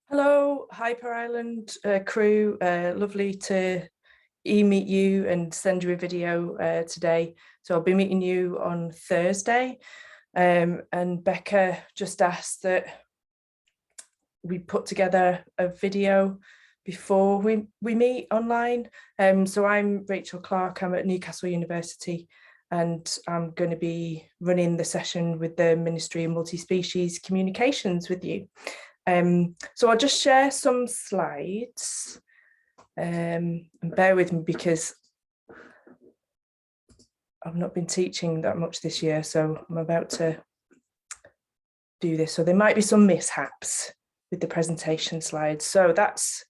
Hello, Hyper Island crew. Lovely to meet you and send you a video today. So I'll be meeting you on Thursday. And Becca just asked that we put together a video before we meet online. So I'm Rachel Clark, I'm at Newcastle University, and I'm going to be running the session with the Ministry of Multispecies Communications with you. So I'll just share some slides, and bear with me because I've not been teaching that much this year, so I'm about to do this. So there might be some mishaps with the presentation slides. So that's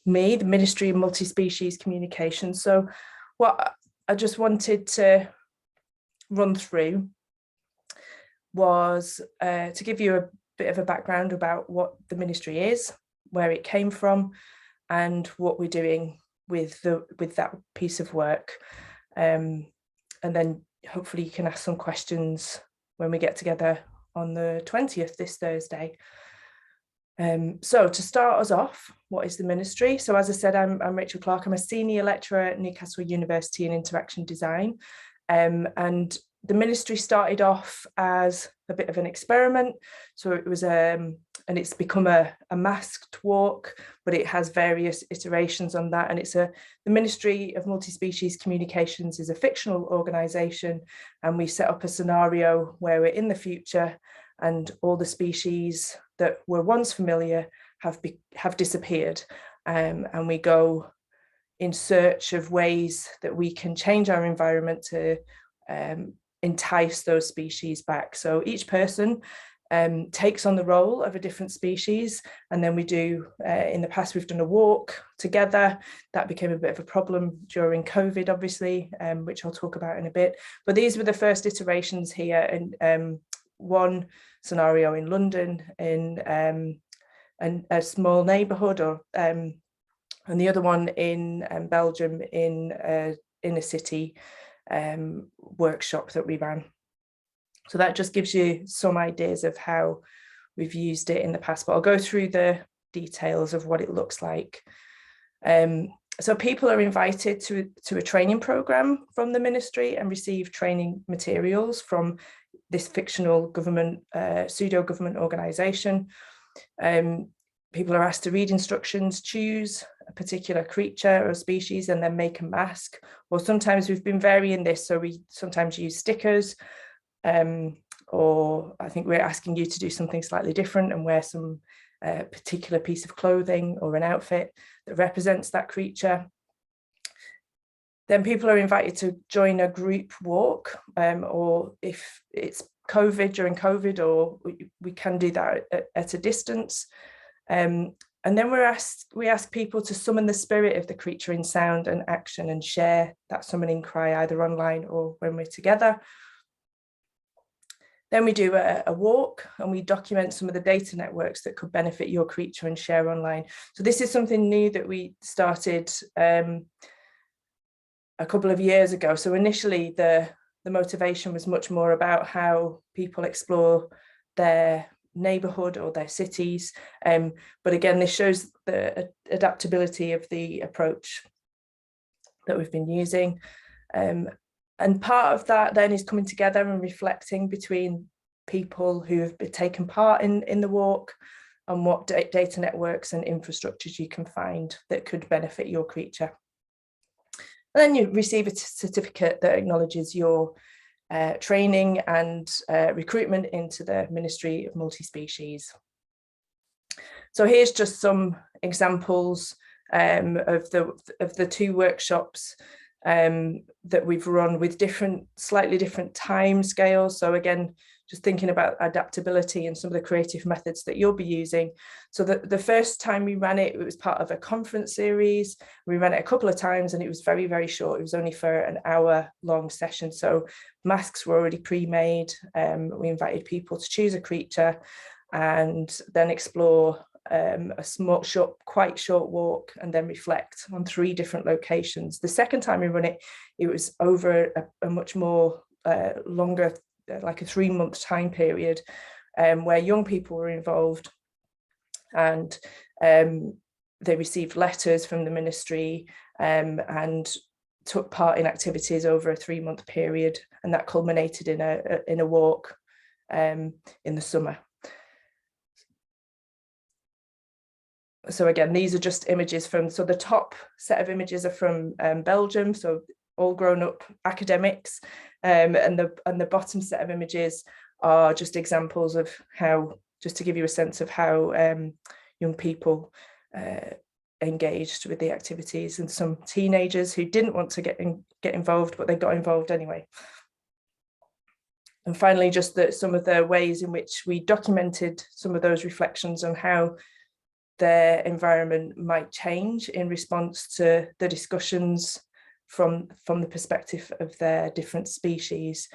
me, the Ministry of Multispecies Communications. So what I just wanted to run through was to give you a bit of a background about what the ministry is, where it came from, and what we're doing with that piece of work. And then hopefully you can ask some questions when we get together on the 20th, this Thursday. So to start us off, what is the ministry? So as I said, I'm Rachel Clark. I'm a senior lecturer at Newcastle University in interaction design. And the ministry started off as a bit of an experiment. So it was, and it's become a masked walk, but it has various iterations on that. And it's the Ministry of Multispecies Communications is a fictional organisation, and we set up a scenario where we're in the future and all the species that were once familiar have disappeared. And we go in search of ways that we can change our environment to entice those species back. So each person takes on the role of a different species, and then we do, in the past we've done a walk together. That became a bit of a problem during COVID, obviously, which I'll talk about in a bit. But these were the first iterations here, and one scenario in London, in a small neighbourhood, or and the other one in Belgium, in a city workshop that we ran. So that just gives you some ideas of how we've used it in the past, but I'll go through the details of what it looks like. So people are invited to a training programme from the ministry and receive training materials from this fictional government, pseudo-government organisation. People are asked to read instructions, choose a particular creature or species, and then make a mask. Or sometimes we've been varying this, so we sometimes use stickers, or I think we're asking you to do something slightly different and wear some particular piece of clothing or an outfit that represents that creature. Then people are invited to join a group walk, or if it's during COVID, or we can do that at a distance. And then we ask people to summon the spirit of the creature in sound and action and share that summoning cry either online or when we're together. Then we do a walk, and we document some of the data networks that could benefit your creature and share online. So this is something new that we started a couple of years ago. So initially the motivation was much more about how people explore their neighbourhood or their cities. But again, this shows the adaptability of the approach that we've been using. And part of that then is coming together and reflecting between people who have taken part in the walk, and what data networks and infrastructures you can find that could benefit your creature. And then you receive a certificate that acknowledges your training and recruitment into the Ministry of Multispecies. So here's just some examples of the two workshops that we've run with slightly different time scales. So again, just thinking about adaptability and some of the creative methods that you'll be using. So the first time we ran it, it was part of a conference series. We ran it a couple of times, and it was very, very short. It was only for an hour-long session. So masks were already pre-made. We invited people to choose a creature and then explore a quite short walk, and then reflect on 3 different locations. The second time we run it, it was over a much more longer, like a 3-month time period, where young people were involved, and they received letters from the ministry and took part in activities over a 3-month period, and that culminated in a walk in the summer. So again, these are just images from, so the top set of images are from Belgium, so all grown up academics, and the bottom set of images are just examples of how, just to give you a sense of how young people engaged with the activities, and some teenagers who didn't want to get involved, but they got involved anyway. And finally, just some of the ways in which we documented some of those reflections on how their environment might change in response to the discussions from the perspective of their different species.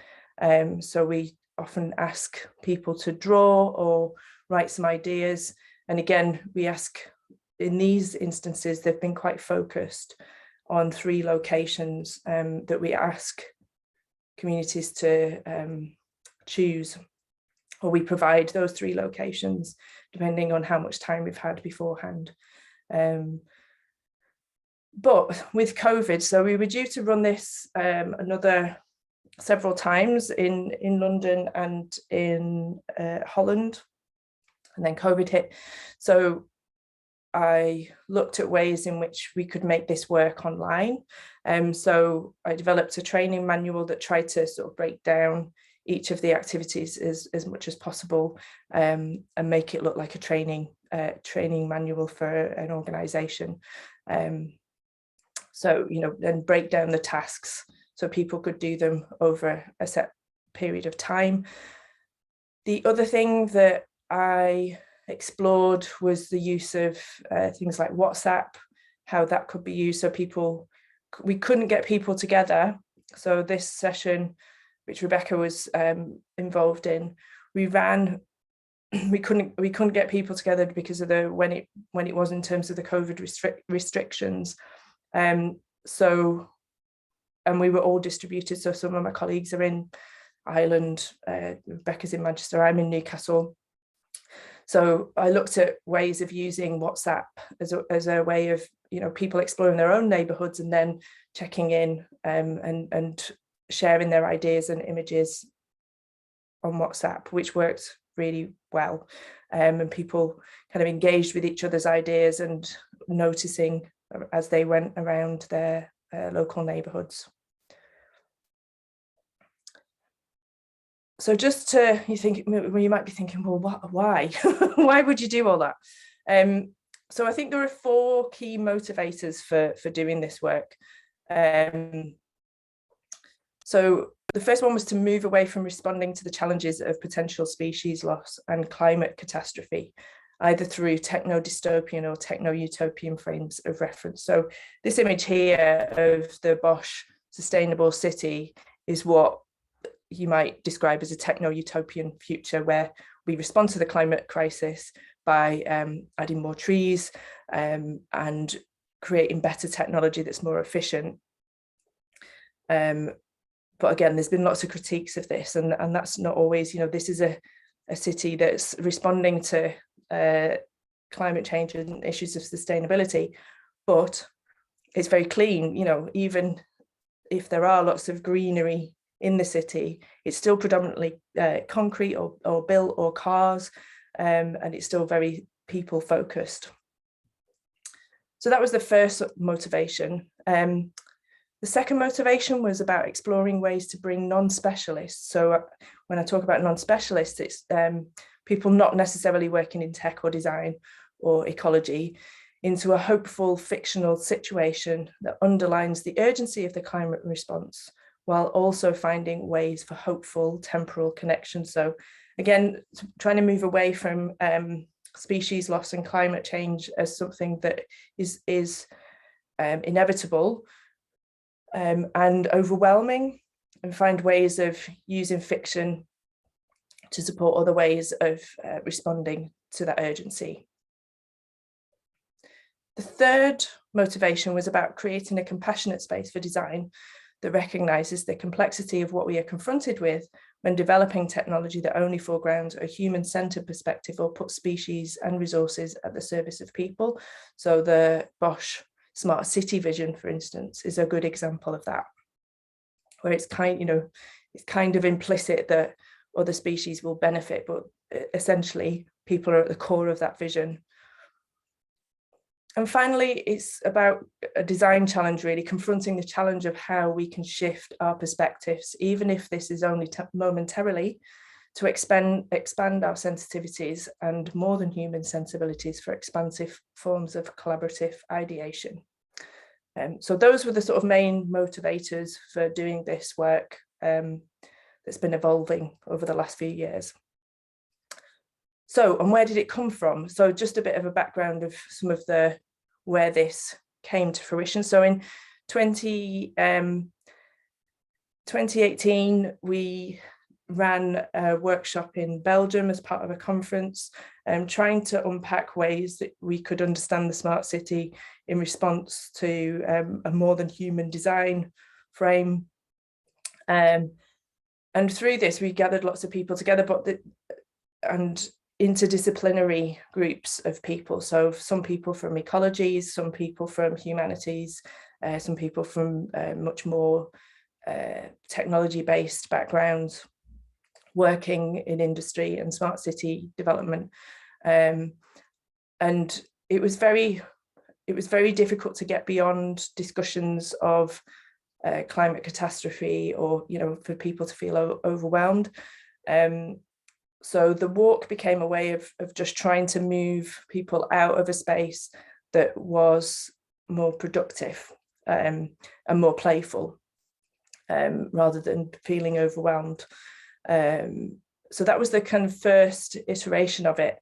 So we often ask people to draw or write some ideas. And again, we ask, in these instances, they've been quite focused on 3 locations that we ask communities to choose, or we provide those 3 locations depending on how much time we've had beforehand. But with COVID, so we were due to run this several times in London and in Holland, and then COVID hit. So I looked at ways in which we could make this work online. So I developed a training manual that tried to sort of break down each of the activities as much as possible, and make it look like a training manual for an organisation. So, you know, and break down the tasks so people could do them over a set period of time. The other thing that I explored was the use of things like WhatsApp, how that could be used. So we couldn't get people together. So this session, which Rebecca was involved in, we couldn't get people together because of when it was in terms of the COVID restrictions. So, and we were all distributed. So some of my colleagues are in Ireland, Rebecca's in Manchester, I'm in Newcastle. So I looked at ways of using WhatsApp as a way of, you know, people exploring their own neighbourhoods and then checking in and sharing their ideas and images on WhatsApp, which worked really well. And people kind of engaged with each other's ideas and noticing as they went around their local neighbourhoods. So just to, you might be thinking, well, why? Why would you do all that? So I think there are 4 key motivators for doing this work. So the first one was to move away from responding to the challenges of potential species loss and climate catastrophe, either through techno-dystopian or techno-utopian frames of reference. So this image here of the Bosch sustainable city is what you might describe as a techno-utopian future, where we respond to the climate crisis by adding more trees and creating better technology that's more efficient. But again, there's been lots of critiques of this, and that's not always, you know, this is a city that's responding to climate change and issues of sustainability, but it's very clean. You know, even if there are lots of greenery in the city, it's still predominantly concrete or built or cars, and it's still very people focused. So that was the first motivation. The second motivation was about exploring ways to bring non-specialists. So when I talk about non-specialists, it's people not necessarily working in tech or design or ecology, into a hopeful fictional situation that underlines the urgency of the climate response, while also finding ways for hopeful temporal connections. So again, trying to move away from species loss and climate change as something that is inevitable and overwhelming, and find ways of using fiction to support other ways of responding to that urgency. The third motivation was about creating a compassionate space for design that recognises the complexity of what we are confronted with, when developing technology that only foregrounds a human-centered perspective or puts species and resources at the service of people. So the Bosch smart city vision, for instance, is a good example of that, where it's kind of implicit that other species will benefit, but essentially people are at the core of that vision. And finally, it's about a design challenge, really confronting the challenge of how we can shift our perspectives, even if this is only momentarily, to expand our sensitivities and more than human sensibilities for expansive forms of collaborative ideation. So those were the sort of main motivators for doing this work that's been evolving over the last few years. So, and where did it come from? So just a bit of a background of some of where this came to fruition. So in 2018, we ran a workshop in Belgium as part of a conference, trying to unpack ways that we could understand the smart city in response to a more than human design frame. And through this, we gathered lots of people together, and interdisciplinary groups of people. So some people from ecologies, some people from humanities, some people from much more technology-based backgrounds, working in industry and smart city development. And it was very difficult to get beyond discussions of climate catastrophe, or for people to feel overwhelmed. So the walk became a way of just trying to move people out of a space that was more productive and more playful, rather than feeling overwhelmed. So that was the kind of first iteration of it.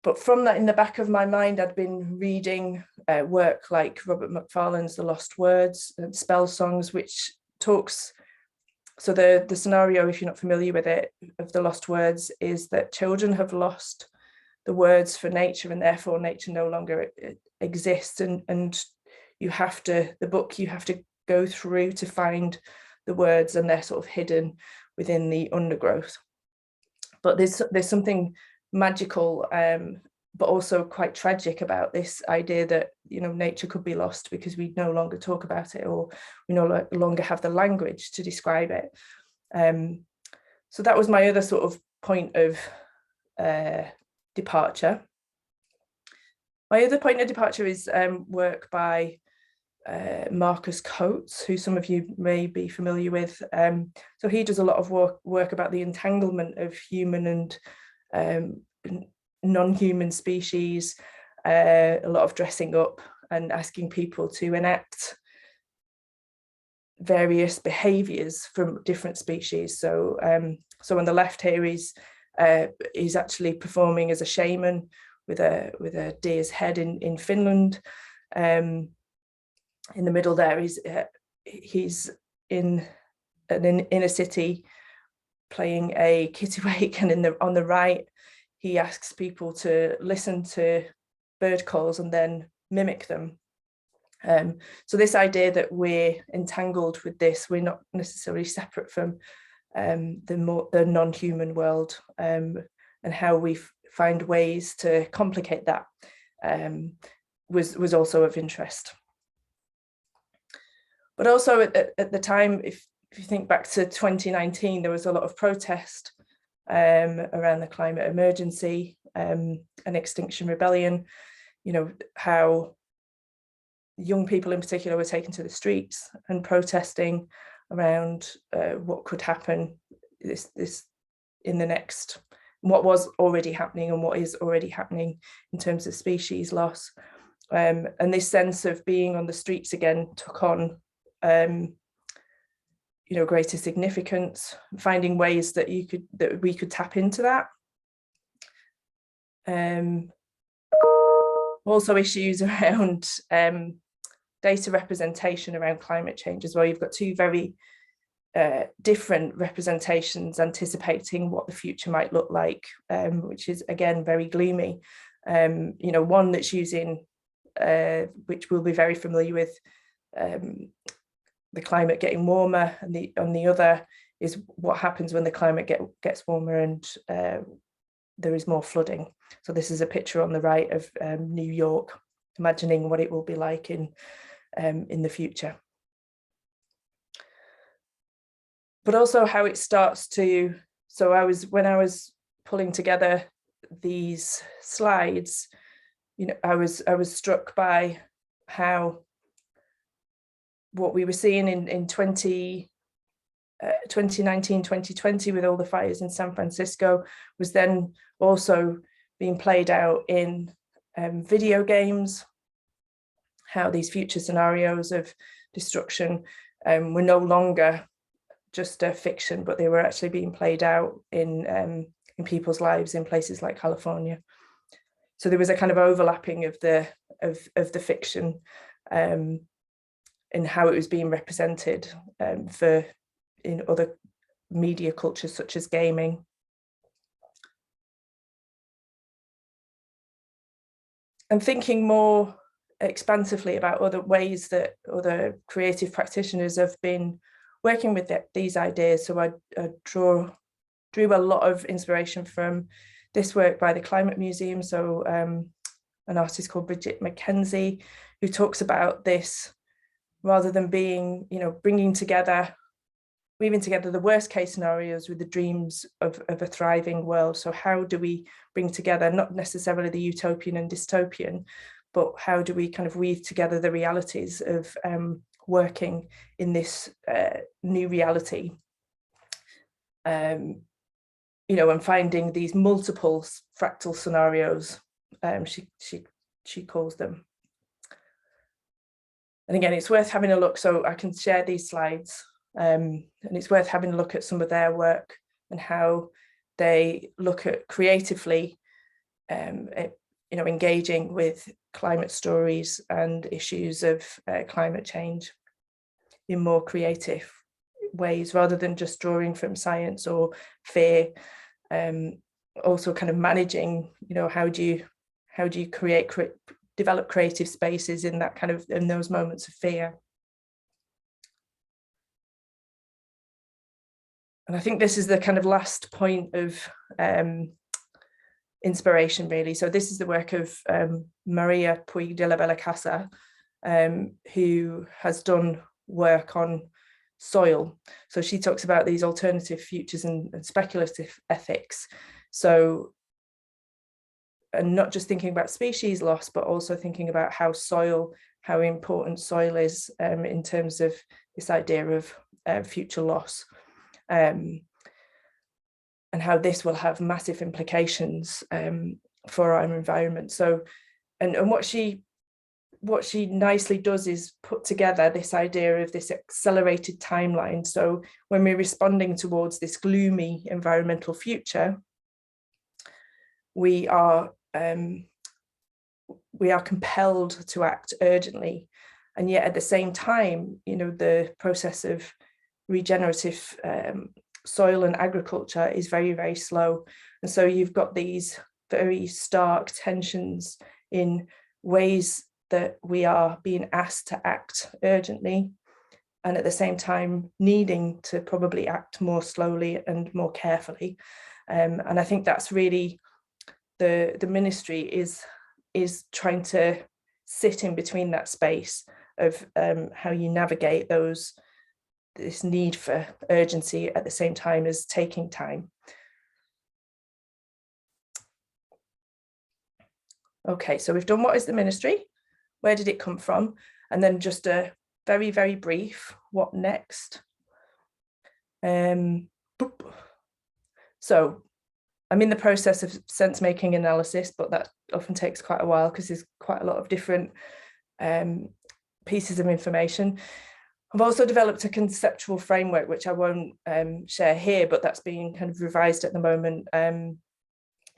But from that, in the back of my mind, I'd been reading work like Robert Macfarlane's The Lost Words and Spell Songs, which talks. So the scenario, if you're not familiar with it, of The Lost Words is that children have lost the words for nature, and therefore nature no longer exists. And you have to go through to find the words, and they're sort of hidden within the undergrowth. But there's something magical, but also quite tragic about this idea that nature could be lost because we no longer talk about it, or we no longer have the language to describe it. So that was my other sort of point of departure. My other point of departure is work by Marcus Coates, who some of you may be familiar with. So he does a lot of work about the entanglement of human and non-human species, a lot of dressing up and asking people to enact various behaviours from different species. So on the left here, he's actually performing as a shaman with a deer's head in Finland. In the middle there, he's in an inner city playing a kittiwake, and on the right, he asks people to listen to bird calls and then mimic them. So this idea that we're entangled with this, we're not necessarily separate from the non-human world, and how we find ways to complicate that was also of interest. But also at the time, if you think back to 2019, there was a lot of protest around the climate emergency and Extinction Rebellion, how young people in particular were taken to the streets and protesting around what could happen what was already happening and what is already happening in terms of species loss. And this sense of being on the streets again took on greater significance, finding ways that we could tap into that. Also issues around data representation around climate change as well. You've got two very different representations anticipating what the future might look like, which is again very gloomy. One that's using, which we'll be very familiar with, the climate getting warmer, and on the other is what happens when the climate gets warmer and there is more flooding. So this is a picture on the right of New York, imagining what it will be like in the future. But also how it starts to, so when I was pulling together these slides, you know, I was struck by how what we were seeing in 2019, 2020 with all the fires in San Francisco was then also being played out in video games, how these future scenarios of destruction were no longer just a fiction, but they were actually being played out in people's lives in places like California. So there was a kind of overlapping of the fiction and how it was being represented in other media cultures such as gaming. And thinking more expansively about other ways that other creative practitioners have been working with these ideas. So I drew a lot of inspiration from this work by the Climate Museum. So an artist called Bridget McKenzie, who talks about this rather than being, you know, weaving together the worst case scenarios with the dreams of a thriving world. So how do we bring together not necessarily the utopian and dystopian, but how do we kind of weave together the realities of working in this new reality, you know, and finding these multiple fractal scenarios, she calls them. And again, it's worth having a look, so I can share these slides, and it's worth having a look at some of their work and how they look at creatively, you know, engaging with climate stories and issues of climate change in more creative ways, rather than just drawing from science or fear. Also kind of managing, you know, how do you develop creative spaces in that kind of, in those moments of fear. And I think this is the kind of last point of inspiration, really. So this is the work of Maria Puig de la Bella Casa, who has done work on soil. So she talks about these alternative futures and speculative ethics. So, and not just thinking about species loss, but also thinking about how important soil is in terms of this idea of future loss, and how this will have massive implications for our environment. So, and what she nicely does is put together this idea of this accelerated timeline. So when we're responding towards this gloomy environmental future, we are compelled to act urgently. And yet at the same time, you know, the process of regenerative soil and agriculture is very, very slow. And so you've got these very stark tensions in ways that we are being asked to act urgently, and at the same time needing to probably act more slowly and more carefully. And I think that's really the ministry is trying to sit in between that space of how you navigate this need for urgency at the same time as taking time. Okay, so we've done what is the ministry, where did it come from, and then just a very, very brief what next. So I'm in the process of sense-making analysis, but that often takes quite a while because there's quite a lot of different pieces of information. I've also developed a conceptual framework, which I won't share here, but that's being kind of revised at the moment,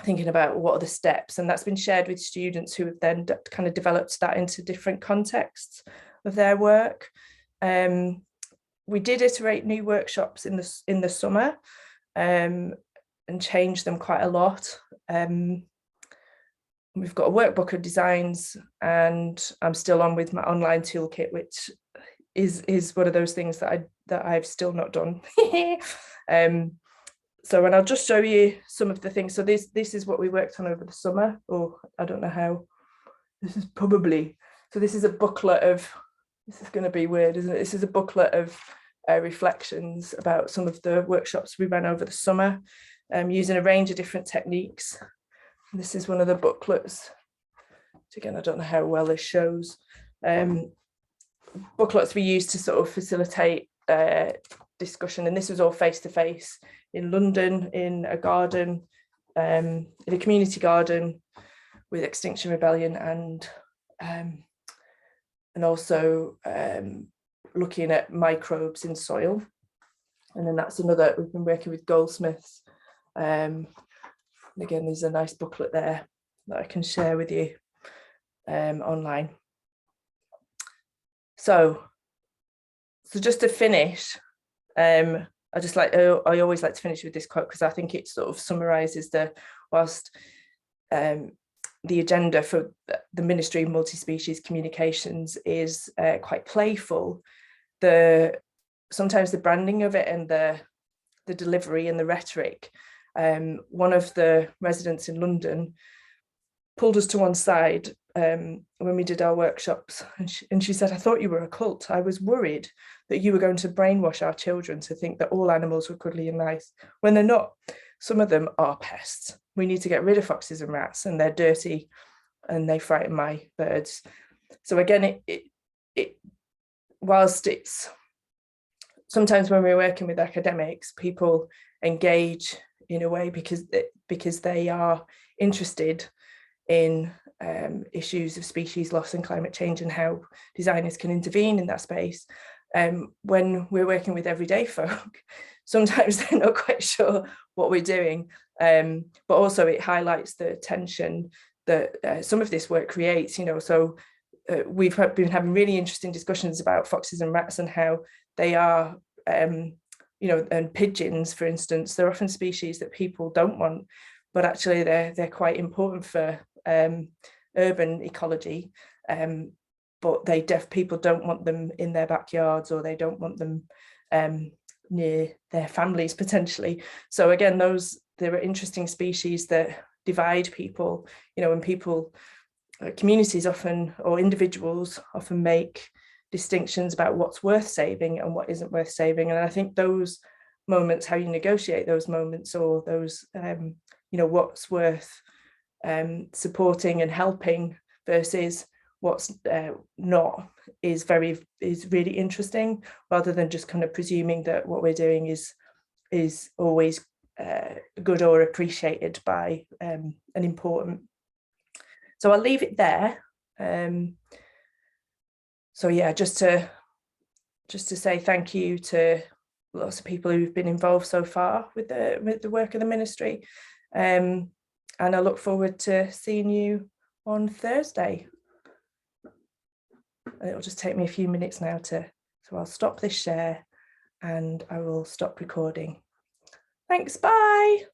thinking about what are the steps, and that's been shared with students who have then kind of developed that into different contexts of their work. We did iterate new workshops in the summer and change them quite a lot. We've got a workbook of designs, and I'm still on with my online toolkit, which is one of those things that I've still not done. So, and I'll just show you some of the things. So this is what we worked on over the summer, or I don't know how, this is probably, so this is a booklet of, this is going to be weird, isn't it? This is a booklet of reflections about some of the workshops we ran over the summer, using a range of different techniques. And this is one of the booklets. Again, I don't know how well this shows. Booklets we used to sort of facilitate discussion, and this was all face-to-face in London, in a garden, in a community garden with Extinction Rebellion, and also looking at microbes in soil. And then that's another, we've been working with goldsmiths. And again, there's a nice booklet there that I can share with you online. So just to finish, I always like to finish with this quote, because I think it sort of summarizes whilst the agenda for the Ministry of Multispecies Communications is quite playful, sometimes the branding of it and the delivery and the rhetoric. One of the residents in London pulled us to one side when we did our workshops, and she said, "I thought you were a cult. I was worried that you were going to brainwash our children to think that all animals were cuddly and nice, when they're not. Some of them are pests. We need to get rid of foxes and rats, and they're dirty and they frighten my birds." So again, whilst it's sometimes when we're working with academics, people engage in a way because they are interested in issues of species loss and climate change and how designers can intervene in that space. When we're working with everyday folk, sometimes they're not quite sure what we're doing, but also it highlights the tension that some of this work creates, so we've been having really interesting discussions about foxes and rats and how they are, and pigeons, for instance, they're often species that people don't want, but actually they're quite important for urban ecology, but people don't want them in their backyards, or they don't want them near their families potentially. So again, there are interesting species that divide people, and people, communities often, or individuals often make distinctions about what's worth saving and what isn't worth saving. And I think those moments, how you negotiate those moments, or those what's worth supporting and helping versus what's not, is really interesting, rather than just kind of presuming that what we're doing is always good or appreciated by and important. So I'll leave it there. So yeah, just to say thank you to lots of people who've been involved so far with the work of the ministry, and I look forward to seeing you on Thursday. And it'll just take me a few minutes now so I'll stop this share and I will stop recording. Thanks, bye.